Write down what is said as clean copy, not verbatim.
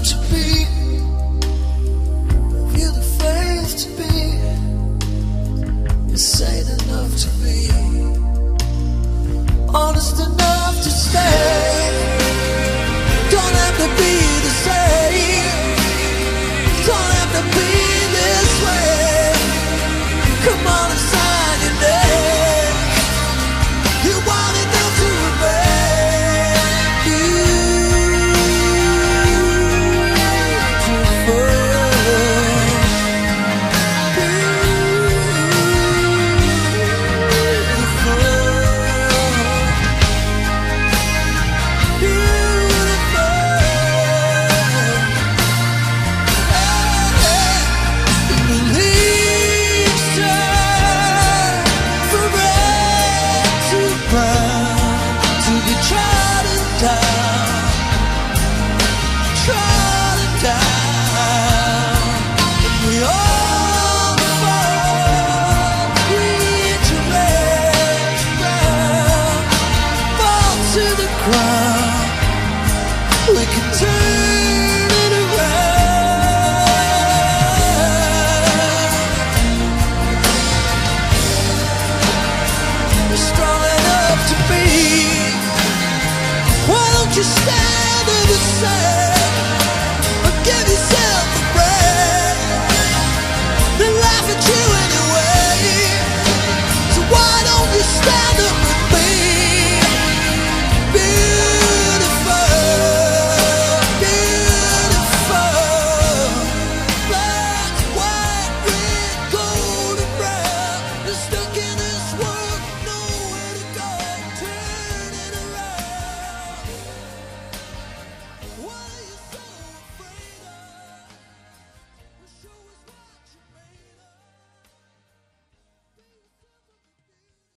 to be, have you the faith to be, insane enough to be, honest enough to stay. Don't have to be the same, don't have to be this way. Come on and sign your name. You want enough to remain beautiful. Just stand and say